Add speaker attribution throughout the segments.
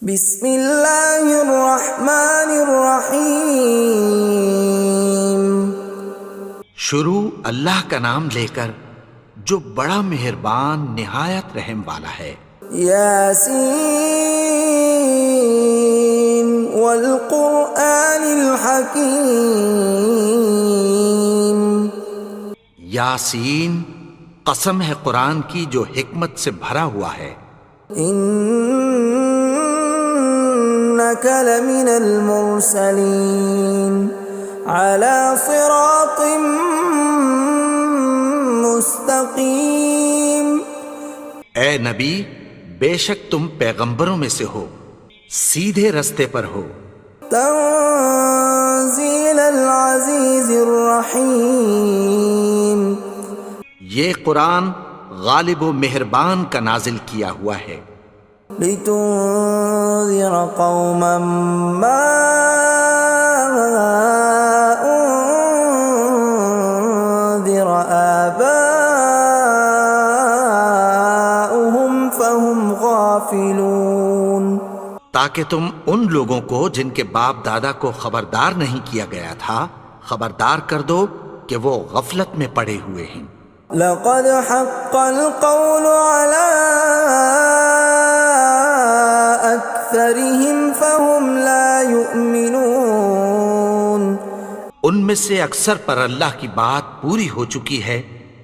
Speaker 1: بسم اللہ الرحمن الرحیم۔
Speaker 2: شروع اللہ کا نام لے کر جو بڑا مہربان نہایت رحم والا ہے۔
Speaker 1: یاسین والقرآن الحکیم۔
Speaker 2: یاسین، قسم ہے قرآن کی جو حکمت سے بھرا ہوا ہے۔
Speaker 1: انک لمن المرسلین علی صراط مستقیم۔
Speaker 2: اے نبی، بے شک تم پیغمبروں میں سے ہو، سیدھے رستے پر ہو۔
Speaker 1: تنزیل العزیز الرحیم۔
Speaker 2: یہ قرآن غالب و مہربان کا نازل کیا ہوا ہے۔
Speaker 1: لتنذر قوما ما انذر آباؤهم فهم غافلون۔
Speaker 2: تاکہ تم ان لوگوں کو جن کے باپ دادا کو خبردار نہیں کیا گیا تھا خبردار کر دو کہ وہ غفلت میں پڑے ہوئے ہیں۔
Speaker 1: لقد حق القول على أكثرهم فهم لا يؤمنون۔
Speaker 2: ان میں سے اکثر پر اللہ کی بات پوری ہو چکی ہے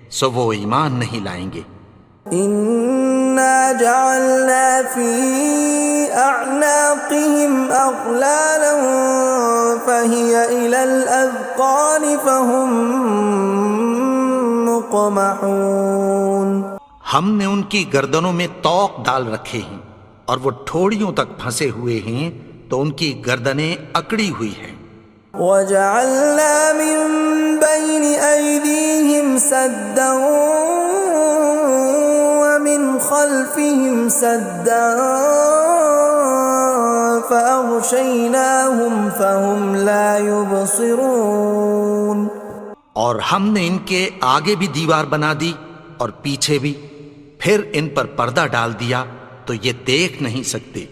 Speaker 2: سو وہ ایمان نہیں لائیں گے۔
Speaker 1: إنا جعلنا في أعناقهم أغلالا فهي إلى الأذقان فهم مقمحون۔
Speaker 2: ہم نے ان کی گردنوں میں طوق ڈال رکھے ہیں اور وہ ٹھوڑیوں تک پھنسے ہوئے ہیں تو ان کی گردنیں اکڑی ہوئی ہیں۔
Speaker 1: وَجَعَلْنَا مِن بَيْنِ أَيْدِيهِمْ سَدًّا وَمِنْ خَلْفِهِمْ سَدًّا فَأَغْشَيْنَاهُمْ فَهُمْ لَا يُبْصِرُونَ۔
Speaker 2: اور ہم نے ان کے آگے بھی دیوار بنا دی اور پیچھے بھی، پھر ان پر پردہ ڈال دیا تو یہ دیکھ نہیں سکتے۔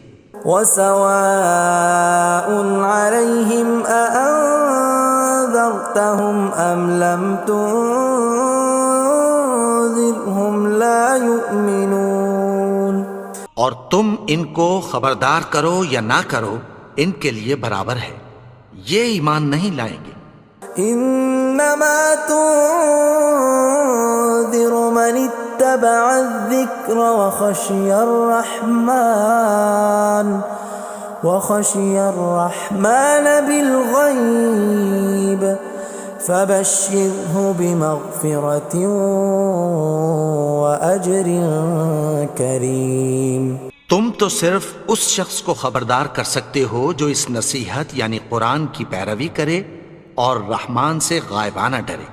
Speaker 1: وَسَوَاءٌ عَلَيْهِمْ أَأَنذَرْتَهُمْ أَمْ لَمْ تُنذِرْهُمْ لَا يُؤْمِنُونَ۔
Speaker 2: اور تم ان کو خبردار کرو یا نہ کرو ان کے لیے برابر ہے، یہ ایمان نہیں لائیں گے۔
Speaker 1: انما تنذر من اتبع الذکر وخشی الرحمن بالغیب فبشرہ بمغفرۃ واجر کریم۔
Speaker 2: تم تو صرف اس شخص کو خبردار کر سکتے ہو جو اس نصیحت یعنی قرآن کی پیروی کرے اور رحمان سے غائبانہ ڈرے،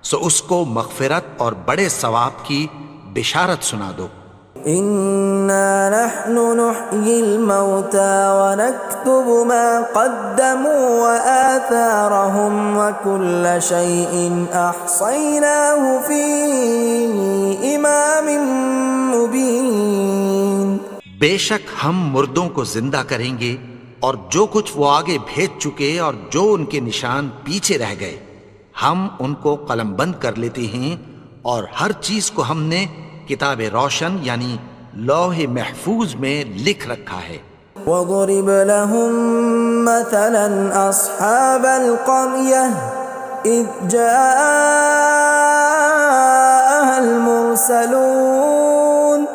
Speaker 2: سو اس کو مغفرت اور بڑے ثواب کی بشارت سنا دو۔
Speaker 1: اِنَّا نَحْنُ نُحْيِي الْمَوْتَى وَنَكْتُبُ مَا قَدَّمُوا وَآثَارَهُمْ وَكُلَّ شَيْءٍ أَحْصَيْنَاهُ فِي إِمَامٍ مُبِينٍ۔
Speaker 2: بے شک ہم مردوں کو زندہ کریں گے اور جو کچھ وہ آگے بھیج چکے اور جو ان کے نشان پیچھے رہ گئے ہم ان کو قلم بند کر لیتے ہیں، اور ہر چیز کو ہم نے کتاب روشن یعنی لوح محفوظ میں لکھ رکھا ہے۔
Speaker 1: وَضُرِبَ لَهُم مَّثَلًا أَصْحَابَ الْقَرْيَةِ إِذْ جَاءَهَا الْمُرْسَلُونَ۔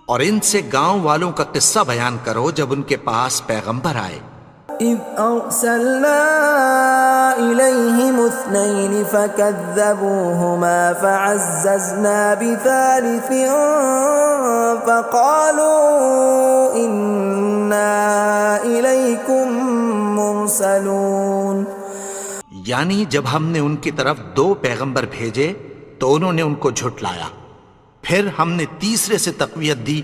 Speaker 2: اور ان سے گاؤں والوں کا قصہ بیان کرو جب ان کے پاس پیغمبر آئے۔
Speaker 1: إِذْ أَرْسَلْنَا إِلَيْهِمُ اثْنَيْنِ فَكَذَّبُوهُمَا فَعَزَّزْنَا بِثَالِثٍ فَقَالُوا إِنَّا إِلَيْكُمْ مُرْسَلُونَ۔
Speaker 2: یعنی جب ہم نے ان کی طرف 2 پیغمبر بھیجے تو انہوں نے ان کو جھٹلایا، پھر ہم نے تیسرے سے تقویت دی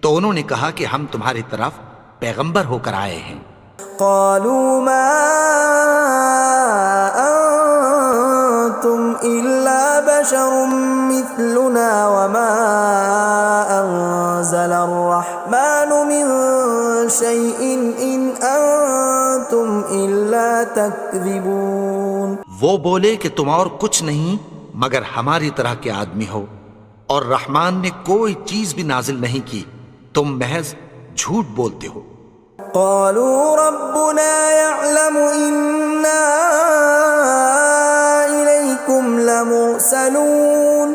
Speaker 2: تو انہوں نے کہا کہ ہم تمہاری طرف پیغمبر ہو کر آئے ہیں۔
Speaker 1: قالوا ما انتم الا بشر مثلنا وما انزل الرحمن من شيء إن أنتم إلا تكذبون.
Speaker 2: وہ بولے کہ تم اور کچھ نہیں مگر ہماری طرح کے آدمی ہو، اور رحمان نے کوئی چیز بھی نازل نہیں کی، تم محض جھوٹ بولتے ہو.
Speaker 1: قالوا ربنا يعلم إنا إليكم لمرسلون.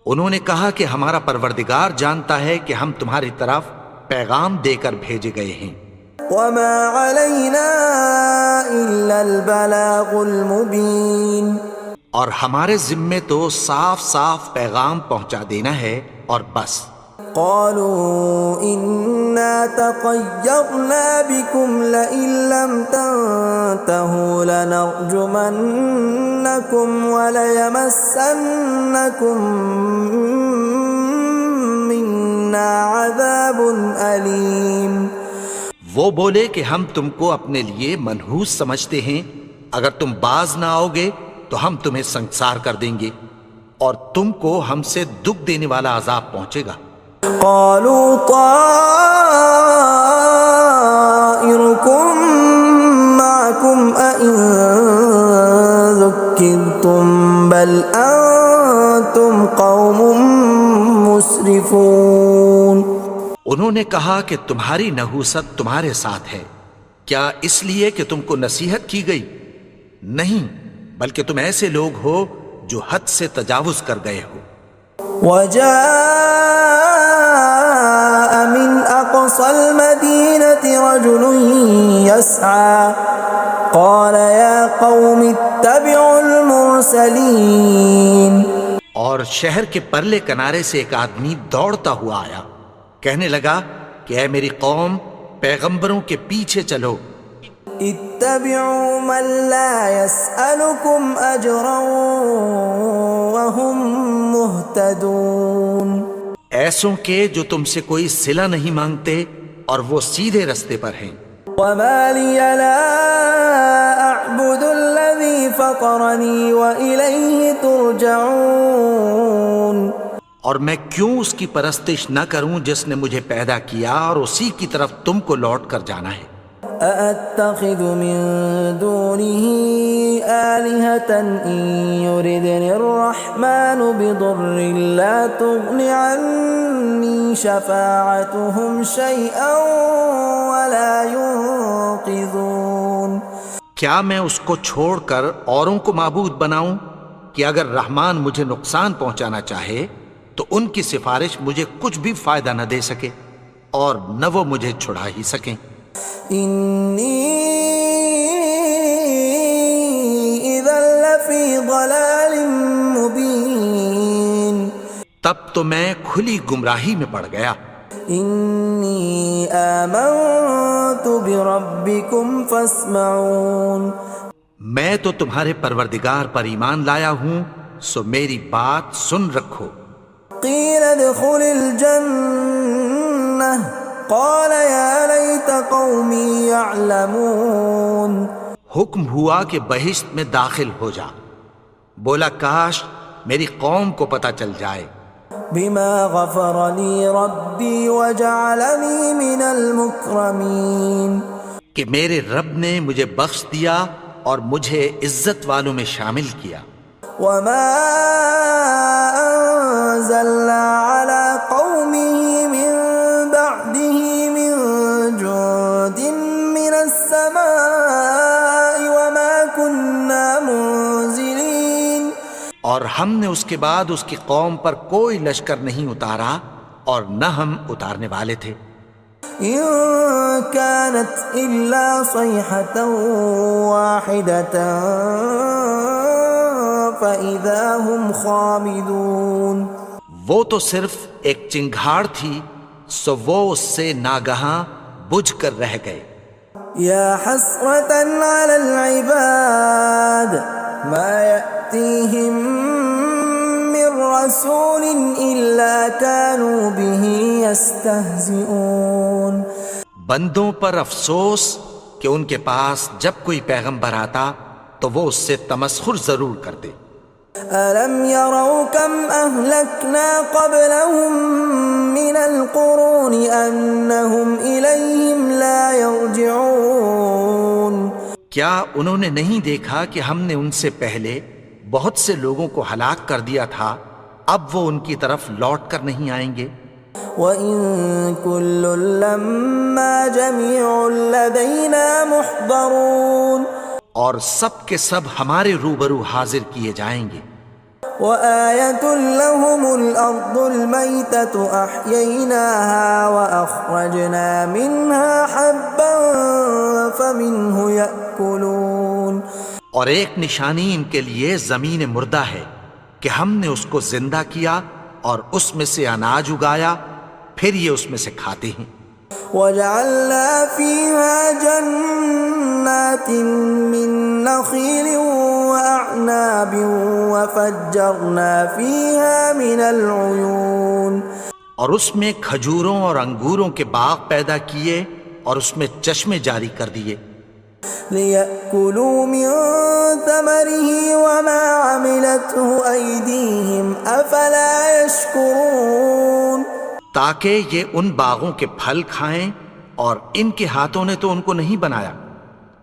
Speaker 2: انہوں نے کہا کہ ہمارا پروردگار جانتا ہے کہ ہم تمہاری طرف پیغام دے کر بھیجے گئے ہیں.
Speaker 1: وما علينا إلا البلاغ المبين.
Speaker 2: اور ہمارے ذمے تو صاف صاف پیغام پہنچا دینا ہے اور بس.
Speaker 1: قالوا إنا تطيرنا بكم لئن لم تنتهوا لنرجمنكم وليمسنكم منا عذاب أليم.
Speaker 2: وہ بولے کہ ہم تم کو اپنے لیے منحوس سمجھتے ہیں، اگر تم باز نہ آؤ گے تو ہم تمہیں سنسار کر دیں گے اور تم کو ہم سے دکھ دینے والا عذاب پہنچے گا.
Speaker 1: قالوا طائركم معكم أئن ذكرتم بل أنتم قوم مسرفون.
Speaker 2: انہوں نے کہا کہ تمہاری نحوست تمہارے ساتھ ہے، کیا اس لیے کہ تم کو نصیحت کی گئی؟ نہیں، بلکہ تم ایسے لوگ ہو جو حد سے تجاوز کر گئے ہو.
Speaker 1: وجاء من أقصى المدينة رجل يسعى قال يا قوم اتبعوا المرسلين.
Speaker 2: اور شہر کے پرلے کنارے سے ایک آدمی دوڑتا ہوا آیا، کہنے لگا کہ اے میری قوم، پیغمبروں کے پیچھے چلو.
Speaker 1: اتبعوا من لا يسألكم أجرا وهم مهتدون.
Speaker 2: ایسوں کے جو تم سے کوئی صلہ نہیں مانگتے اور وہ سیدھے رستے پر ہیں.
Speaker 1: وما لي لا أعبد الذي فطرني وإليه ترجعون.
Speaker 2: اور میں کیوں اس کی پرستش نہ کروں جس نے مجھے پیدا کیا اور اسی کی طرف تم کو لوٹ کر جانا ہے.
Speaker 1: أأتخذ من دونه آلهة إن يردني الرحمن بضر لا تغن عني شفاعتهم شيئا ولا ينقذون.
Speaker 2: کیا میں اس کو چھوڑ کر اوروں کو معبود بناؤں کہ اگر رحمان مجھے نقصان پہنچانا چاہے تو ان کی سفارش مجھے کچھ بھی فائدہ نہ دے سکے اور نہ وہ مجھے چھڑا ہی سکیں.
Speaker 1: إني إذا لفي ضلال مبين.
Speaker 2: تب تو میں کھلی گمراہی میں پڑ گیا.
Speaker 1: إني آمنت بربكم فاسمعون.
Speaker 2: میں تو تمہارے پروردگار پر ایمان لایا ہوں، سو میری بات سن رکھو.
Speaker 1: قيل ادخل الجنة قال يا ليت قومي يعلمون.
Speaker 2: حکم ہوا کہ بہشت میں داخل ہو جا. بولا کاش میری قوم کو پتہ چل جائے.
Speaker 1: بما غفر لي ربي وجعلني من المكرمين.
Speaker 2: کہ میرے رب نے مجھے بخش دیا اور مجھے عزت والوں میں شامل کیا.
Speaker 1: وما أنزلنا على قومه من بعده من جند من السماء وما كنا منزلين.
Speaker 2: اور ہم نے اس کے بعد اس کی قوم پر کوئی لشکر نہیں اتارا اور نہ ہم اتارنے والے تھے.
Speaker 1: إن كانت إلا صيحة واحدة فإذا هم خامدون.
Speaker 2: وہ تو صرف ایک چنگھاڑ تھی، سو وہ اس سے ناگہاں بجھ کر رہ گئے.
Speaker 1: يا حسرة على العباد ما يأتيهم من رسول إلا كانوا به يستهزئون.
Speaker 2: بندوں پر افسوس کہ ان کے پاس جب کوئی پیغمبر آتا تو وہ اس سے تمسخر ضرور کرتے.
Speaker 1: أَلَمْ يَرَوْا كَمْ أَهْلَكْنَا قَبْلَهُمْ مِنَ الْقُرُونِ أَنَّهُمْ إِلَيْهِمْ لَا يَرْجِعُونَ
Speaker 2: کیا انہوں نے نہیں دیکھا کہ ہم نے ان سے پہلے بہت سے لوگوں کو ہلاک کر دیا تھا، اب وہ ان کی طرف لوٹ کر نہیں آئیں گے؟
Speaker 1: وَإِن كُلٌّ لَّمَّا جَمِيعٌ لَّدَيْنَا مُحْضَرُونَ
Speaker 2: اور سب کے سب ہمارے روبرو حاضر کیے جائیں گے۔
Speaker 1: وَآيَةٌ لَّهُمُ الْأَرْضُ الْمَيْتَةُ أَحْيَيْنَاهَا وَأَخْرَجْنَا مِنْهَا حَبًّا فَمِنْهُ يَأْكُلُونَ
Speaker 2: اور ایک نشانی ان کے لیے زمین مردہ ہے کہ ہم نے اس کو زندہ کیا اور اس میں سے اناج اگایا، پھر یہ اس میں سے کھاتے ہیں۔
Speaker 1: وَجَعَلْنَا فِيهَا جَنَّاتٍ مِّن نَّخِيلٍ وَأَعْنَابٍ وَفَجَّرْنَا فِيهَا مِنَ الْعُيُونِ
Speaker 2: اور اس میں کھجوروں اور انگوروں کے باغ پیدا کیے اور اس میں چشمے جاری کر دیے،
Speaker 1: لِيَأْكُلُوا مِن ثَمَرِهِ وَمَا عَمِلَتْهُ أَيْدِيهِمْ أَفَلَا يَشْكُرُونَ
Speaker 2: تاکہ یہ ان باغوں کے پھل کھائیں، اور ان کے ہاتھوں نے تو ان کو نہیں بنایا،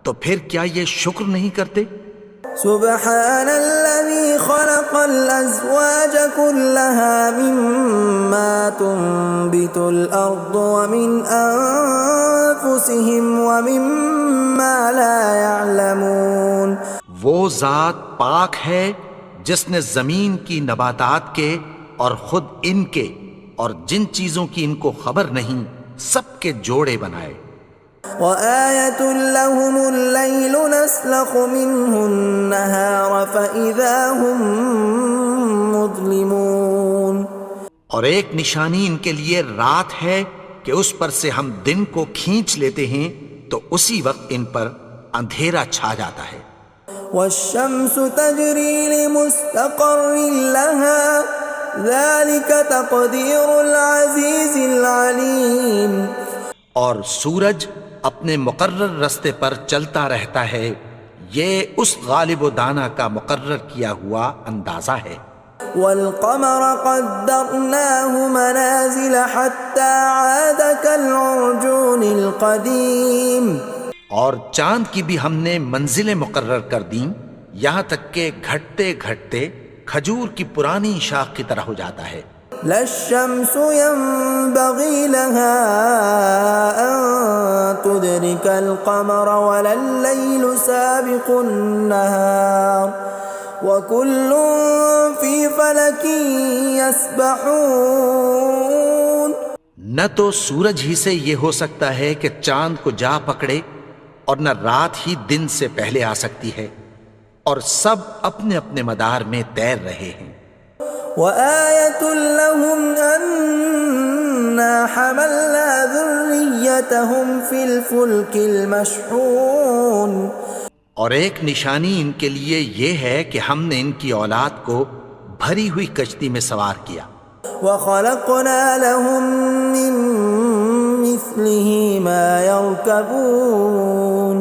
Speaker 2: تو پھر کیا یہ شکر نہیں کرتے؟
Speaker 1: سبحان الذي خلق الأزواج كلها مما تنبت الأرض ومن أنفسهم ومما لا يعلمون
Speaker 2: وہ ذات پاک ہے جس نے زمین کی نباتات کے اور خود ان کے اور جن چیزوں کی ان کو خبر نہیں سب کے جوڑے بنائے۔
Speaker 1: وَآيَةٌ لَّهُمُ اللَّيْلُ نَسْلَخُ مِنْهُ النَّهَارَ فَإِذَا هُمْ مُظْلِمُونَ
Speaker 2: اور ایک نشانی ان کے لیے رات ہے کہ اس پر سے ہم دن کو کھینچ لیتے ہیں تو اسی وقت ان پر اندھیرا چھا جاتا ہے۔
Speaker 1: وَالشَّمْسُ تَجْرِي لِمُسْتَقَرٍّ لَّهَا ذَلِكَ تَقْدِيرُ الْعَزِيزِ الْعَلِيمِ
Speaker 2: اور سورج اپنے مقرر رستے پر چلتا رہتا ہے، یہ اس غالب و دانا کا مقرر کیا ہوا اندازہ ہے۔
Speaker 1: وَالْقَمَرَ قَدَّرْنَاهُ مَنَازِلَ حَتَّى عَادَ كَالْعُرْجُونِ الْقَدِيمِ
Speaker 2: اور چاند کی بھی ہم نے منزلیں مقرر کر دیں، یہاں تک کہ گھٹتے گھٹتے کھجور کی پرانی شاخ کی طرح ہو جاتا ہے۔
Speaker 1: لا الشمس ينبغي لها أن تدرك القمر ولا الليل سابق النهار وكل في فلك يسبحون
Speaker 2: نہ تو سورج ہی سے یہ ہو سکتا ہے کہ چاند کو جا پکڑے، اور نہ رات ہی دن سے پہلے آ سکتی ہے، اور سب اپنے اپنے مدار میں تیر رہے ہیں۔
Speaker 1: وَآيَةٌ لَّهُمْ أَنَّا حَمَلْنَا ذُرِّيَّتَهُمْ فِي الْفُلْكِ الْمَشْحُونِ
Speaker 2: اور ایک نشانی ان کے لیے یہ ہے کہ ہم نے ان کی اولاد کو بھری ہوئی کشتی میں سوار کیا۔
Speaker 1: وَخَلَقْنَا لَهُم مِّن مِّثْلِهِ مَا يَرْكَبُونَ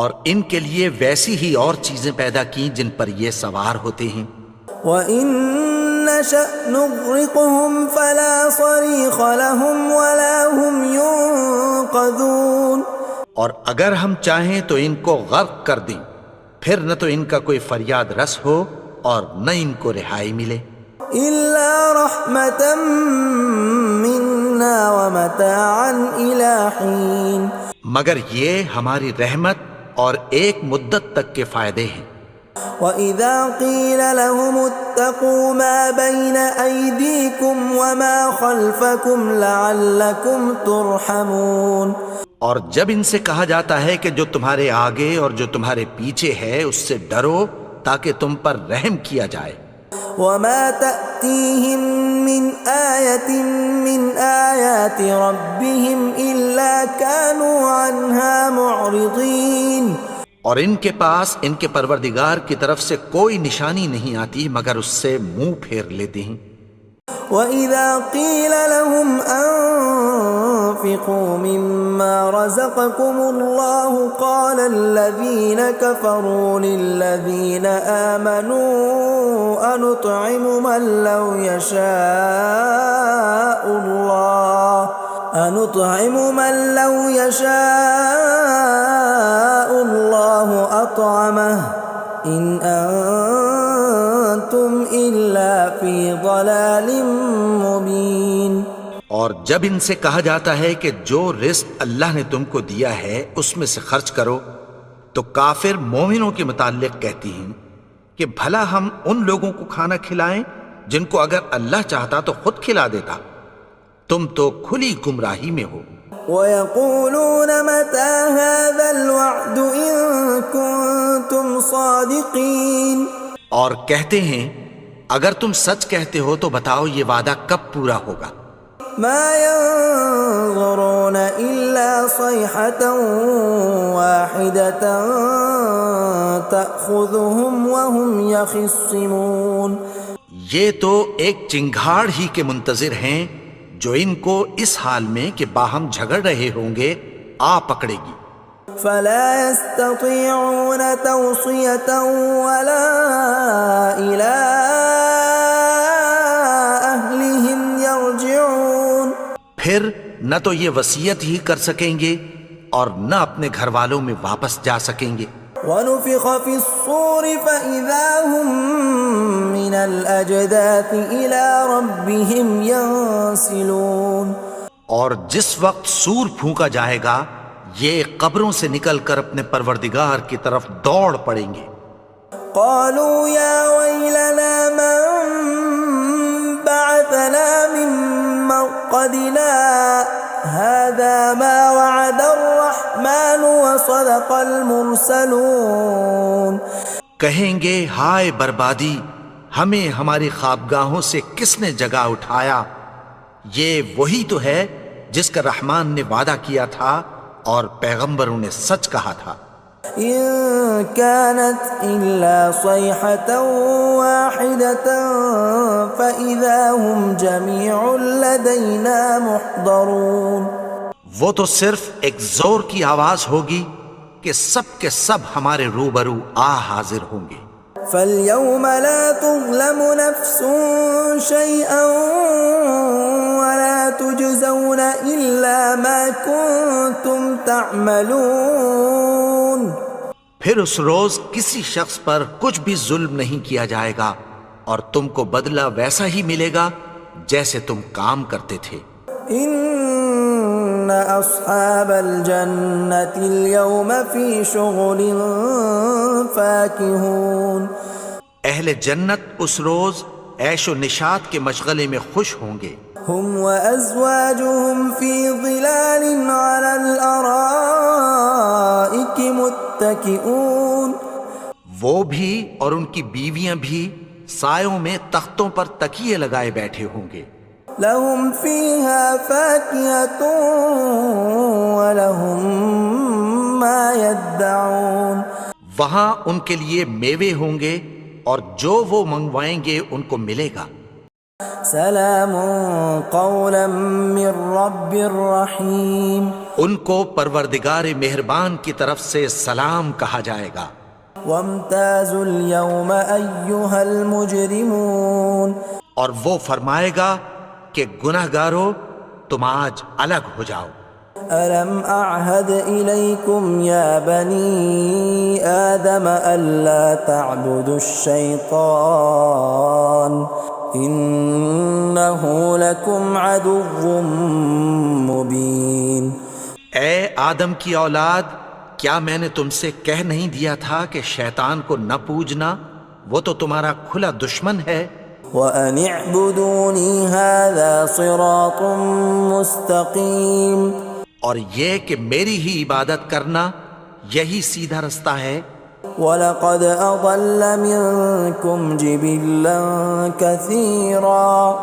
Speaker 2: اور ان کے لیے ویسی ہی اور چیزیں پیدا کی جن پر یہ سوار ہوتے ہیں۔
Speaker 1: وَإِن نَّشَأْ نُغْرِقْهُمْ فَلَا صَرِيخَ لَهُمْ وَلَا هُمْ يُنقَذُونَ
Speaker 2: اور اگر ہم چاہیں تو ان کو غرق کر دیں، پھر نہ تو ان کا کوئی فریاد رس ہو اور نہ ان کو رہائی ملے۔
Speaker 1: إِلَّا رَحْمَةً مِّنَّا وَمَتَاعًا إِلَىٰ حِينٍ
Speaker 2: مگر یہ ہماری رحمت اور ایک مدت تک کے فائدے ہیں۔
Speaker 1: وَإِذَا قِيلَ لَهُمُ اتَّقُوا مَا بَيْنَ أَيْدِيكُمْ وَمَا خَلْفَكُمْ لَعَلَّكُمْ تُرْحَمُونَ
Speaker 2: اور جب ان سے کہا جاتا ہے کہ جو تمہارے آگے اور جو تمہارے پیچھے ہے اس سے ڈرو تاکہ تم پر رحم کیا جائے۔
Speaker 1: وَمَا تَأْتِيهِم مِّنْ آيَةٍ مِّنْ آيَاتِ رَبِّهِمْ إِلَّا كَانُوا عَنْهَا مُعْرِضِينَ
Speaker 2: اور ان کے پاس ان کے پروردگار کی طرف سے کوئی نشانی نہیں آتی مگر اس سے منہ پھیر لیتے ہیں۔
Speaker 1: وَإِذَا قِيلَ لَهُمْ أنفقوا مما رزقكم الله قال الذين كفروا للذين آمنوا أنطعم من لو يشاء الله أطعمه إن أنتم إلا في ضلال مبين۔
Speaker 2: اور جب ان سے کہا جاتا ہے کہ جو رزق اللہ نے تم کو دیا ہے اس میں سے خرچ کرو، تو کافر مومنوں کے متعلق کہتی ہیں کہ بھلا ہم ان لوگوں کو کھانا کھلائیں جن کو اگر اللہ چاہتا تو خود کھلا دیتا، تم تو کھلی گمراہی میں ہو۔
Speaker 1: وَيَقُولُونَ مَتَى هَذَا الْوَعْدُ إِن كُنتُمْ صَادِقِينَ،
Speaker 2: اور کہتے ہیں اگر تم سچ کہتے ہو تو بتاؤ یہ وعدہ کب پورا ہوگا۔
Speaker 1: مَا يَنظُرُونَ إِلَّا صَيْحَةً وَاحِدَةً تَأْخُذُهُمْ وَهُمْ يَخِصِّمُونَ،
Speaker 2: یہ تو ایک چنگھاڑ ہی کے منتظر ہیں جو ان کو اس حال میں کہ باہم جھگڑ رہے ہوں گے آ پکڑے گی۔
Speaker 1: فلا يستطيعون توصية ولا إلى أهلهم يرجعون،
Speaker 2: پھر نہ تو یہ وصیت ہی کر سکیں گے اور نہ اپنے گھر والوں میں واپس جا سکیں گے۔
Speaker 1: ونفخ في الصور فإذا هم من الأجداث إلى ربهم ينسلون،
Speaker 2: اور جس وقت سور پھونکا جائے گا یہ قبروں سے نکل کر اپنے پروردگار کی طرف دوڑ پڑیں گے۔
Speaker 1: قالوا يا ويلنا من بعثنا من مرقدنا هذا ما وعد الرحمن وصدق المرسلون،
Speaker 2: کہیں گے ہائے بربادی، ہمیں ہماری خوابگاہوں سے کس نے جگا اٹھایا، یہ وہی تو ہے جس کا رحمان نے وعدہ کیا تھا اور پیغمبروں نے سچ کہا تھا۔
Speaker 1: إن كانت إلا صيحة واحدة فإذا هم جميع لدينا محضرون،
Speaker 2: وہ تو صرف ایک زور کی آواز ہوگی کہ سب کے سب ہمارے روبرو آ حاضر ہوں گے۔
Speaker 1: فاليوم لا تظلم نفس شيئا ولا تجزون إلا ما كنتم تعملون،
Speaker 2: پھر اس روز کسی شخص پر کچھ بھی ظلم نہیں کیا جائے گا اور تم کو بدلہ ویسا ہی ملے گا جیسے تم کام کرتے تھے۔
Speaker 1: إن أصحاب الجنة اليوم في شغل فاكهون،
Speaker 2: اہل جنت اس روز عیش و نشاط کے مشغلے میں خوش ہوں گے۔
Speaker 1: هم وأزواجهم في ظلال على الأرائك متكئون،
Speaker 2: وہ بھی اور ان کی بیویاں بھی سایوں میں تختوں پر تکیے لگائے بیٹھے ہوں گے۔
Speaker 1: لهم فيها فاكهة ولهم ما يدعون،
Speaker 2: وہاں ان کے لیے میوے ہوں گے اور جو وہ منگوائیں گے ان کو ملے گا۔
Speaker 1: سلام قولا من رب رحیم،
Speaker 2: ان کو پروردگار مہربان کی طرف سے سلام کہا جائے گا۔
Speaker 1: وامتازوا اليوم أيها المجرمون،
Speaker 2: اور وہ فرمائے گا کہ گناہگارو تم آج الگ ہو جاؤ۔
Speaker 1: ألم أعهد إليكم يا بني آدم ألا تعبدوا الشيطان إنه لكم عدو مبين۔
Speaker 2: اے آدم کی اولاد، کیا میں نے تم سے کہہ نہیں دیا تھا کہ شیطان کو نہ پوجنا، وہ تو تمہارا کھلا دشمن ہے۔
Speaker 1: وَأَنِ اعْبُدُونِي هَذَا صِرَاطٌ مُسْتَقِيمٌ،
Speaker 2: اور یہ کہ میری ہی عبادت کرنا یہی سیدھا رستہ ہے۔
Speaker 1: وَلَقَدْ أَضَلَّ مِنكُمْ جِبِلًّا كَثِيرًا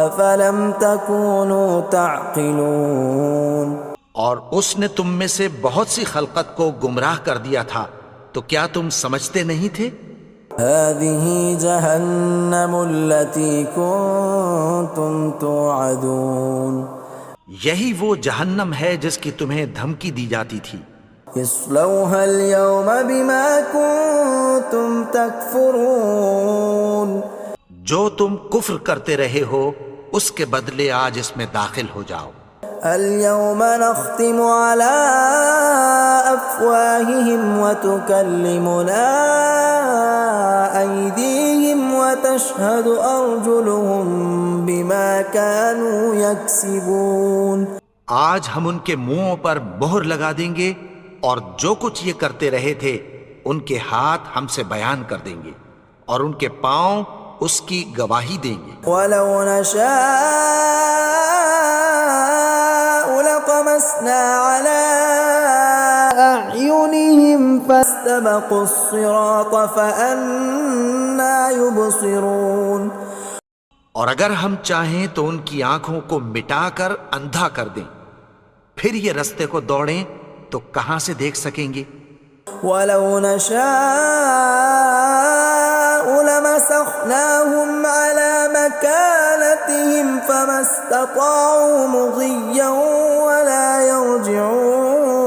Speaker 1: أَفَلَمْ تَكُونُوا تَعْقِلُونَ،
Speaker 2: اور اس نے تم میں سے بہت سی خلقت کو گمراہ کر دیا تھا، تو کیا تم سمجھتے نہیں تھے؟
Speaker 1: هَذِهِ جَهَنَّمُ الَّتِي كُنتُمْ تُوعَدُونَ،
Speaker 2: یہی وہ جہنم ہے جس کی تمہیں دھمکی دی جاتی تھی.
Speaker 1: اصلوها اليوم بما كنتم تكفرون.
Speaker 2: جو تم کفر کرتے رہے ہو اس کے بدلے آج اس میں داخل ہو جاؤ.
Speaker 1: اليوم نختم على أفواههم وتكلمنا أيديهم وتشهد أرجلهم بما كانوا يكسبون.
Speaker 2: آج ہم ان کے منہوں پر مہر لگا دیں گے اور جو کچھ یہ کرتے رہے تھے ان کے ہاتھ ہم سے بیان کر دیں گے اور ان کے پاؤں اس کی گواہی دیں گے.
Speaker 1: ولو نشاء لطمسنا على أعينهم فاستبقوا الصراط فأنى يبصرون.
Speaker 2: اور اگر ہم چاہیں تو ان کی آنکھوں کو مٹا کر اندھا کر دیں، پھر یہ رستے کو دوڑیں تو کہاں سے دیکھ سکیں گے.
Speaker 1: ولو نشاء لمسخناهم على مكانتهم فما استطاعوا مضيا ولا يرجعون.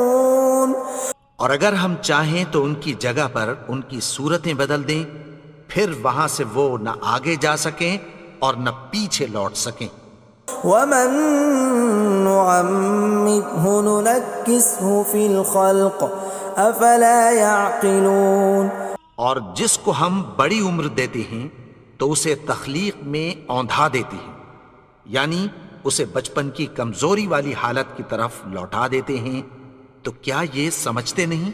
Speaker 2: اور اگر ہم چاہیں تو ان کی جگہ پر ان کی صورتیں بدل دیں، پھر وہاں سے وہ نہ آگے جا سکیں اور نہ پیچھے لوٹ سکیں.
Speaker 1: ومن نعمره ننكسه في الخلق افلا يعقلون.
Speaker 2: اور جس کو ہم بڑی عمر دیتے ہیں تو اسے تخلیق میں اوندھا دیتے ہیں، یعنی اسے بچپن کی کمزوری والی حالت کی طرف لوٹا دیتے ہیں. تو کیا یہ سمجھتے نہیں؟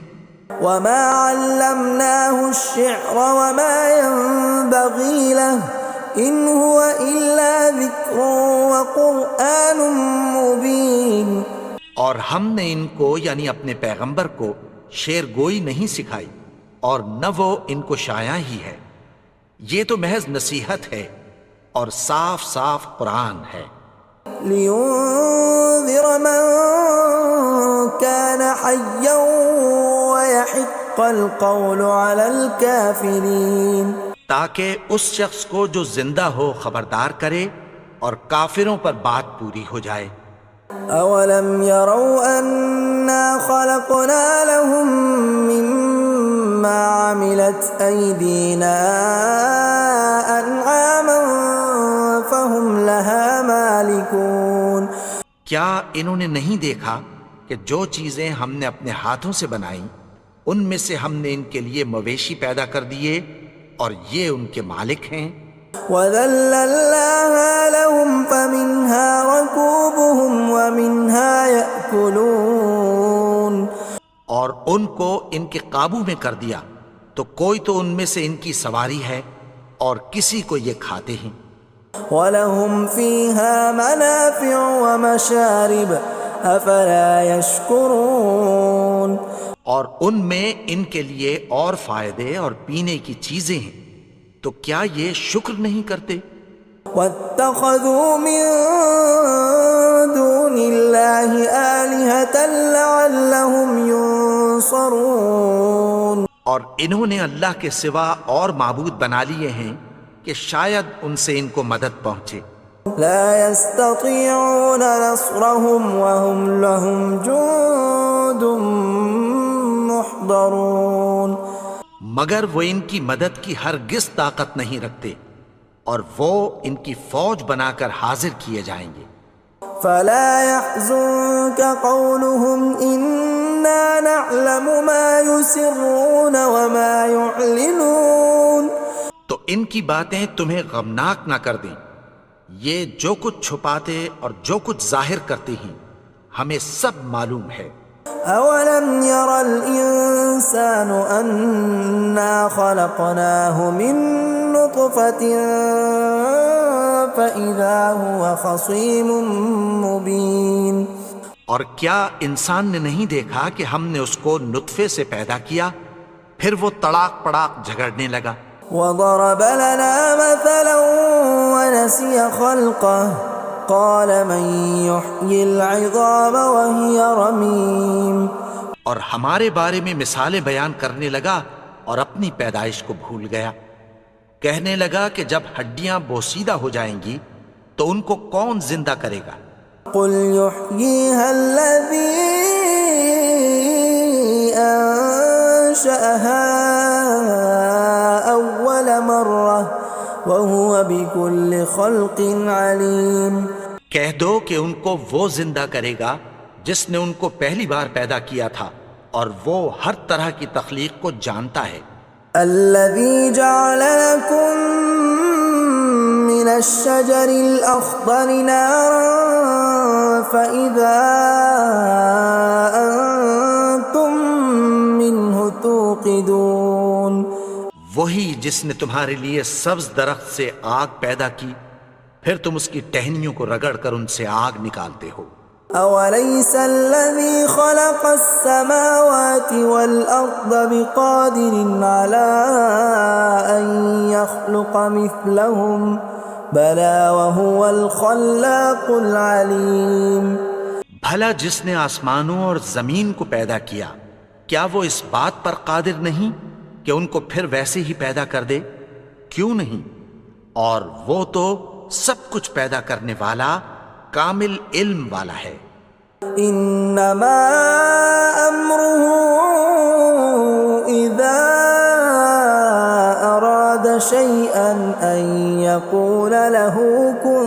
Speaker 1: وما علمناه الشعر وما ينبغي له ان هو الا ذکر وقرآن مبین.
Speaker 2: اور ہم نے ان کو یعنی اپنے پیغمبر کو شعر گوئی نہیں سکھائی اور نہ وہ ان کو شایع ہی ہے، یہ تو محض نصیحت ہے اور صاف صاف قرآن ہے.
Speaker 1: لینذر من كان حیا ويحق القول على الكافرین.
Speaker 2: تاکہ اس شخص کو جو زندہ ہو خبردار کرے اور کافروں پر بات پوری ہو جائے.
Speaker 1: اولم يروا انا خلقنا لهم مما عملت ايدينا انعاما فهم لها مالكون.
Speaker 2: کیا انہوں نے نہیں دیکھا کہ جو چیزیں ہم نے اپنے ہاتھوں سے بنائیں ان میں سے ہم نے ان کے لیے مویشی پیدا کر دیے اور یہ ان کے مالک ہیں.
Speaker 1: وَذَلَّلْنَاهَا لَهُمْ فَمِنْهَا رَكُوبُهُمْ وَمِنْهَا يَأْكُلُونَ.
Speaker 2: اور ان کو ان کے قابو میں کر دیا تو کوئی تو ان میں سے ان کی سواری ہے اور کسی کو یہ کھاتے ہیں.
Speaker 1: وَلَهُمْ فِيهَا مَنَافِعُ وَمَشَارِبُ أَفَلَا يَشْكُرُونَ.
Speaker 2: اور ان میں ان کے لیے اور فائدے اور پینے کی چیزیں ہیں، تو کیا یہ شکر نہیں کرتے؟
Speaker 1: وَاتَّخَذُوا مِن دُونِ اللَّهِ آلِهَةً لَعَلَّهُمْ يُنصَرُونَ.
Speaker 2: اور انہوں نے اللہ کے سوا اور معبود بنا لیے ہیں کہ شاید ان سے ان کو مدد پہنچے.
Speaker 1: لا يستطيعون نصرهم وهم لهم جند محضرون.
Speaker 2: مگر وہ ان کی مدد کی ہرگز طاقت نہیں رکھتے اور وہ ان کی فوج بنا کر حاضر کیے جائیں گے.
Speaker 1: فلا يحزنك قولهم إنا نعلم ما يسرون وما يعلنون.
Speaker 2: تو ان کی باتیں تمہیں غمناک نہ کر دیں، یہ جو کچھ چھپاتے اور جو کچھ ظاہر کرتے ہیں ہمیں سب معلوم ہے.
Speaker 1: أولم ير الإنسان أنا خلقناه من نطفة فإذا هو خصيم مبين.
Speaker 2: اور کیا انسان نے نہیں دیکھا کہ ہم نے اس کو نطفے سے پیدا کیا پھر وہ تڑاک پڑاک جھگڑنے لگا.
Speaker 1: وضرب لنا مثلا ونسي خلقه قال من يحيي العظام وهي رميم.
Speaker 2: اور ہمارے بارے میں مثالیں بیان کرنے لگا اور اپنی پیدائش کو بھول گیا. کہنے لگا کہ جب ہڈیاں بوسیدہ ہو جائیں گی تو ان کو کون زندہ کرے گا؟
Speaker 1: قل يحييها الذي أنشأها أول مرة وهو بكل خلق عليم۔
Speaker 2: کہہ دو کہ ان کو وہ زندہ کرے گا جس نے ان کو پہلی بار پیدا کیا تھا، اور وہ ہر طرح کی تخلیق کو جانتا ہے۔
Speaker 1: الذي جعل لكم من الشجر الأخضر نارا فإذا أنتم منه توقدون۔
Speaker 2: وہی جس نے تمہارے لیے سبز درخت سے آگ پیدا کی، پھر تم اس کی ٹہنیوں کو رگڑ کر ان سے آگ نکالتے ہو۔
Speaker 1: أوليس الذي خلق السماوات والأرض بقادر على أن يخلق مثلهم بلى وهو الخلاق العليم۔
Speaker 2: بھلا جس نے آسمانوں اور زمین کو پیدا کیا، کیا وہ اس بات پر قادر نہیں کہ ان کو پھر ویسے ہی پیدا کر دے؟ کیوں نہیں؟ اور وہ تو سب کچھ پیدا کرنے والا، کامل علم والا ہے۔
Speaker 1: انما امره اذا اراد شيئا ان يقول له كن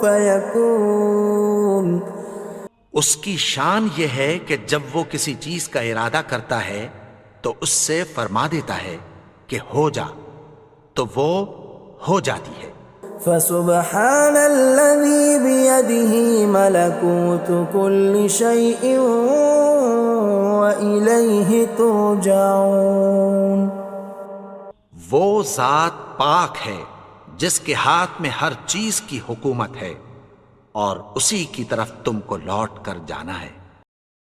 Speaker 1: فيكون۔
Speaker 2: اس کی شان یہ ہے کہ جب وہ کسی چیز کا ارادہ کرتا ہے تو اس سے فرما دیتا ہے کہ ہو جا، تو وہ ہو جاتی ہے۔
Speaker 1: فسبحان الذي بيده ملكوت كل شيء وإليه ترجعون۔
Speaker 2: وہ ذات پاک ہے جس کے ہاتھ میں ہر چیز کی حکومت ہے، اور اسی کی طرف تم کو لوٹ کر جانا ہے۔